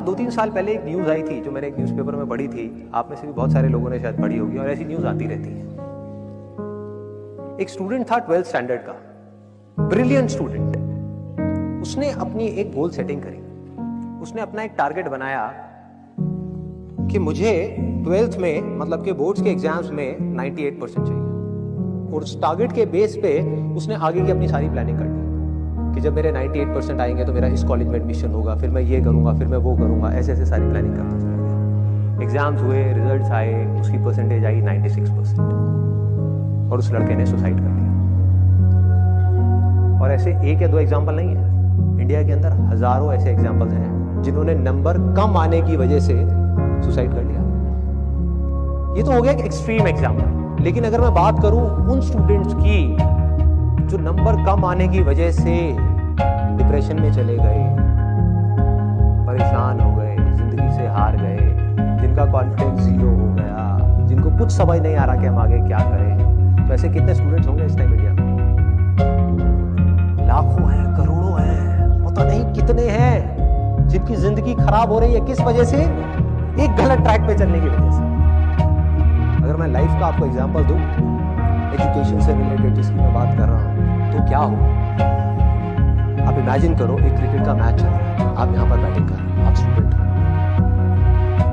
2-3 साल पहले एक न्यूज़ आई थी जो मैंने एक न्यूज़पेपर में पढ़ी थी, आप में से भी बहुत सारे लोगों ने शायद पढ़ी होगी, और ऐसी न्यूज़ आती रहती है। एक स्टूडेंट था 12th स्टैंडर्ड का, ब्रिलियंट स्टूडेंट। उसने अपनी एक गोल सेटिंग करी, उसने अपना एक टारगेट बनाया कि मुझे 12th में, मतलब के बोर्ड्स के एग्जाम्स में 98% चाहिए, और उस टारगेट के बेस पे उसने आगे की अपनी सारी प्लानिंग कर दी कि जब मेरे 98% आएंगे तो मेरा इस कॉलेज में एडमिशन होगा, फिर मैं ये करूंगा, फिर मैं वो करूंगा, ऐसे ऐसे सारी प्लानिंग करता चला गया। एग्जाम्स हुए, रिजल्ट्स आए, उसकी परसेंटेज आई 96%, और उस लड़के ने सुसाइड कर लिया। और ऐसे एक या दो एग्जाम्पल नहीं है, इंडिया के अंदर हजारों ऐसे एग्जाम्पल्स हैं जिन्होंने नंबर कम आने की वजह से सुसाइड कर लिया। ये तो हो गया एक एक्सट्रीम एग्जाम्पल, लेकिन अगर मैं बात करूं उन स्टूडेंट्स की जो नंबर कम आने की वजह से डिप्रेशन में चले गए, परेशान हो गए, जिंदगी से हार गए, जिनका कॉन्फिडेंस जीरो हो गया, जिनको कुछ समझ नहीं आ रहा कि हम आगे क्या करें, तो ऐसे कितने स्टूडेंट्स होंगे इस टाइम इंडिया में? लाखों हैं, करोड़ों हैं, पता नहीं कितने हैं जिनकी जिंदगी खराब हो रही है। किस वजह से? एक गलत ट्रैक पे चलने की वजह से। अगर मैं लाइफ का आपको एग्जांपल दूं, एजुकेशन से रिलेटेड जिसकी मैं बात कर रहा हूं, तो क्या हो, आप इमेजिन करो एक क्रिकेट का मैच चल रहा है, आप यहां पर बैटिंग कर रहे हो, आप स्टूडेंट हो,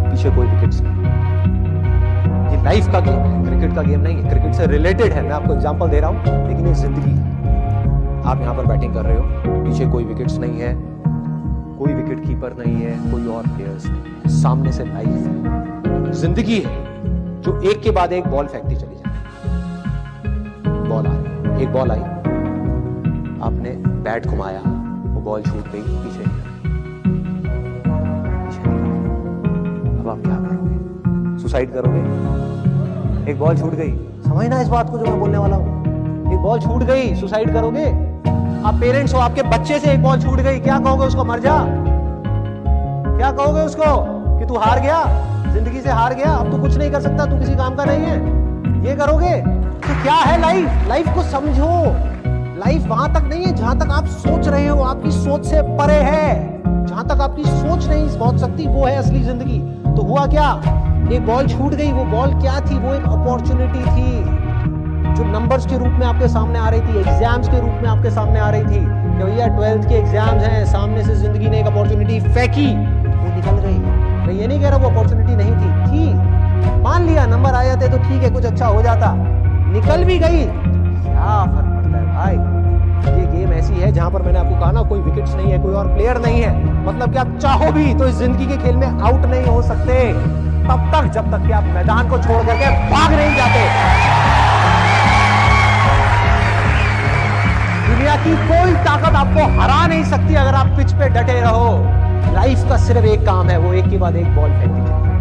पीछे कोई विकेट्स नहीं। ये लाइफ का गेम है, क्रिकेट का गेम नहीं है, क्रिकेट से रिलेटेड है, मैं आपको एग्जांपल दे रहा हूं, लेकिन ये जिंदगी है। आप यहां पर बैटिंग कर रहे हो, पीछे कोई विकेट्स नहीं है, कोई विकेट कीपर नहीं है, कोई और प्लेयर्स नहीं, सामने से लाइफ है, जिंदगी है जो एक के बाद एक बॉल फेंकती चली जाए। बॉल आई, एक बॉल आई, आपने बैट घुमाया, वो बॉल छूट गई, पीछे नहीं आई। अब आप क्या करोगे? सुसाइड करोगे? एक बॉल छूट गई, समझना इस बात को जो मैं बोलने वाला हूं, एक बॉल छूट गई, सुसाइड करोगे? आप पेरेंट्स हो, आपके बच्चे से एक बॉल छूट गई, क्या कहोगे उसको? मर जा? क्या कहोगे उसको कि तू हार गया, जिंदगी से हार गया, अब तू कुछ नहीं कर सकता, तू किसी काम का नहीं है? ये करोगे? तो क्या है लाइफ? लाइफ को समझो। लाइफ वहां तक नहीं है जहां तक आप सोच रहे हो, आपकी सोच से परे है। जहां तक आपकी सोच नहीं पहुंच सकती, वो है असली जिंदगी। तो हुआ क्या? एक बॉल छूट गई। वो बॉल क्या थी? वो एक अपॉर्चुनिटी थी जो नंबर्स के रूप में आपके सामने आ रही थी, एग्जाम्स के रूप में आपके सामने आ रही थी कि भैया 12th के एग्जाम्स हैं, सामने से जिंदगी ने एक अपॉर्चुनिटी फेंकी, वो निकल गई। मैं ये नहीं कह रहा वो अपॉर्चुनिटी नहीं थी, मान लिया नंबर आ जाते तो ठीक है, कुछ अच्छा हो जाता, निकल भी गई, क्या फर्क पड़ता है भाई? ये गेम ऐसी है जहां पर मैंने आपको कहा ना, कोई विकेट्स नहीं है, कोई और प्लेयर नहीं है, मतलब कि आप चाहो भी तो इस जिंदगी के खेल में आउट नहीं हो सकते तब तक जब तक कि आप मैदान को छोड़ करके भाग नहीं जाते। दुनिया की कोई ताकत आपको हरा नहीं सकती अगर आप पिच पे डटे रहो। लाइफ का सिर्फ एक काम है, वो एक के बाद एक बॉल फेंकती है।